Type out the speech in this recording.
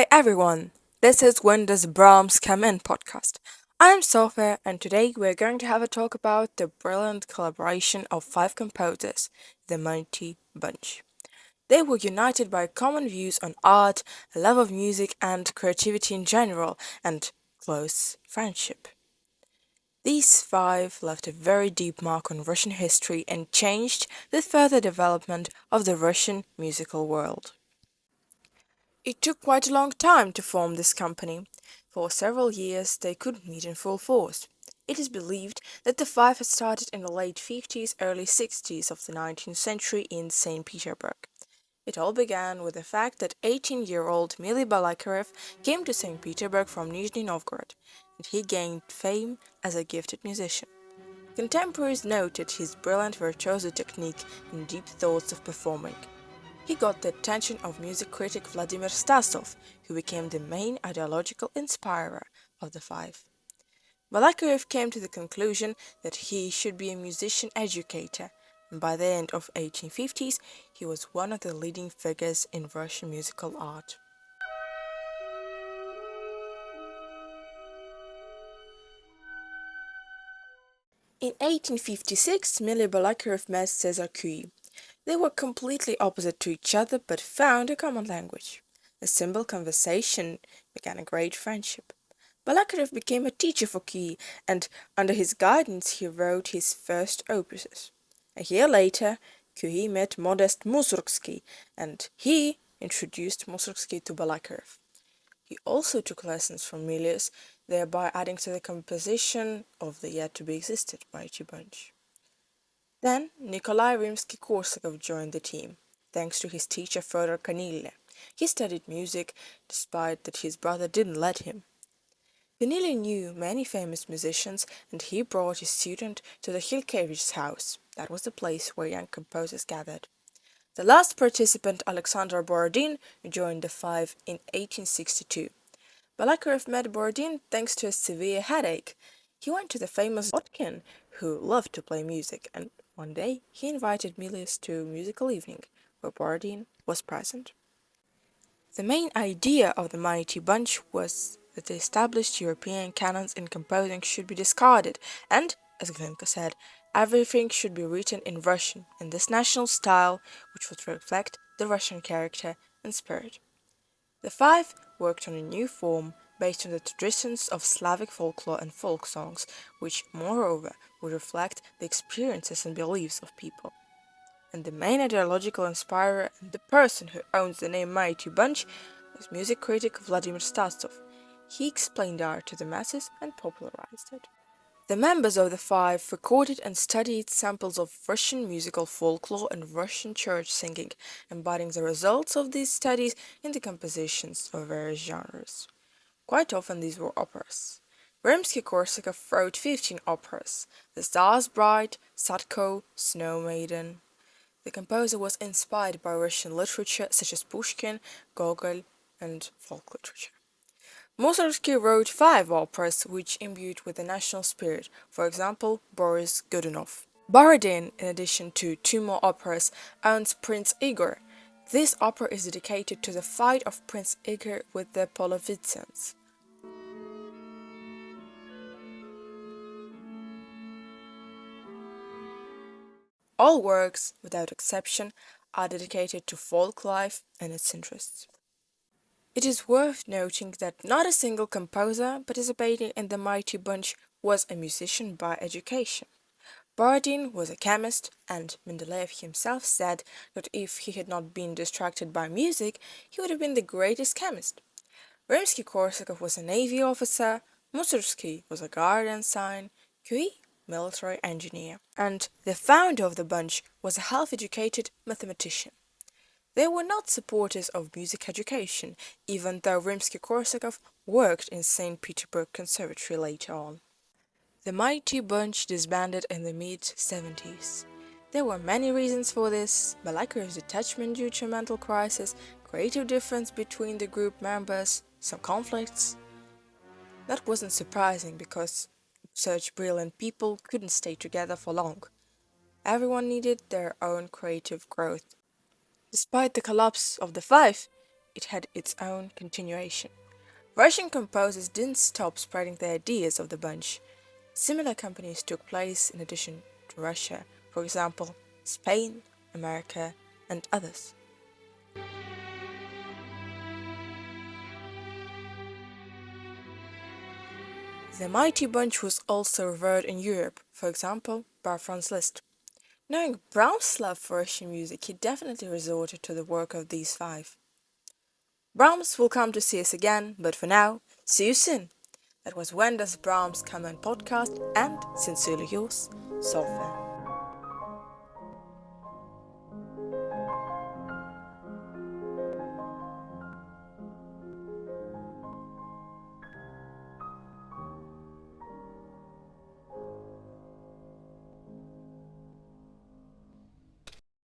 Hi everyone, this is When Does Brahms Come In podcast. I'm Sofia, and today we're going to have a talk about the brilliant collaboration of five composers, the Mighty Bunch. They were united by common views on art, a love of music, and creativity in general, and close friendship. These five left a very deep mark on Russian history and changed the further development of the Russian musical world. It took quite a long time to form this company. For several years they couldn't meet in full force. It is believed that the five had started in the late 50s, early 60s of the 19th century in St. Petersburg. It all began with the fact that 18-year-old Mily Balakarev came to St. Petersburg from Nizhny Novgorod, and he gained fame as a gifted musician. Contemporaries noted his brilliant virtuoso technique and deep thoughts of performing. He got the attention of music critic Vladimir Stasov, who became the main ideological inspirer of the five. Balakirev came to the conclusion that he should be a musician educator, and by the end of 1850s he was one of the leading figures in Russian musical art. In 1856, Mily Balakirev met Cesar Cui. They were completely opposite to each other but found a common language. A simple conversation began a great friendship. Balakirev became a teacher for Key, and under his guidance he wrote his first opuses. A year later, Curie met Modest Mussorgsky, and he introduced Mussorgsky to Balakirev. He also took lessons from Milius, thereby adding to the composition of the yet-to-be-existed Mighty Bunch. Then Nikolai Rimsky-Korsakov joined the team, thanks to his teacher Fyodor Kanile. He studied music, despite that his brother didn't let him. Kanile knew many famous musicians, and he brought his student to the Hilkevich's house. That was the place where young composers gathered. The last participant, Alexander Borodin, joined the five in 1862. Balakirev met Borodin thanks to a severe headache. He went to the famous Botkin, who loved to play music, and one day he invited Milius to a musical evening, where Borodin was present. The main idea of the Mighty Bunch was that the established European canons in composing should be discarded, and, as Glinka said, everything should be written in Russian, in this national style, which would reflect the Russian character and spirit. The five worked on a new form based on the traditions of Slavic folklore and folk songs, which, moreover, would reflect the experiences and beliefs of people. And the main ideological inspirer and the person who owns the name Mighty Bunch was music critic Vladimir Stasov. He explained art to the masses and popularized it. The members of the five recorded and studied samples of Russian musical folklore and Russian church singing, embodying the results of these studies in the compositions of various genres. Quite often these were operas. Rimsky-Korsakov wrote 15 operas: The Star's Bride, Sadko, Snow Maiden. The composer was inspired by Russian literature such as Pushkin, Gogol, and folk literature. Mussorgsky wrote 5 operas which imbued with the national spirit, for example, Boris Godunov. Borodin, in addition to 2 more operas, owns Prince Igor. This opera is dedicated to the fight of Prince Igor with the Polovitsians. All works, without exception, are dedicated to folk life and its interests. It is worth noting that not a single composer participating in the Mighty Bunch was a musician by education. Borodin was a chemist, and Mendeleev himself said that if he had not been distracted by music, he would have been the greatest chemist. Rimsky-Korsakov was a navy officer, Mussorgsky was a guard ensign, Curie military engineer, and the founder of the bunch was a half-educated mathematician. They were not supporters of music education, even though Rimsky-Korsakov worked in St. Petersburg Conservatory later on. The Mighty Bunch disbanded in the mid-70s. There were many reasons for this: Balakirev's detachment due to a mental crisis, creative difference between the group members, some conflicts. That wasn't surprising because such brilliant people couldn't stay together for long. Everyone needed their own creative growth. Despite the collapse of the five, it had its own continuation. Russian composers didn't stop spreading the ideas of the bunch. Similar companies took place in addition to Russia, for example, Spain, America, and others. The Mighty Bunch was also revered in Europe, for example, by Franz Liszt. Knowing Brahms' love for Russian music, he definitely resorted to the work of these five. Brahms will come to see us again, but for now, see you soon! That was When Does Brahms Come On podcast, and sincerely yours, Sofia.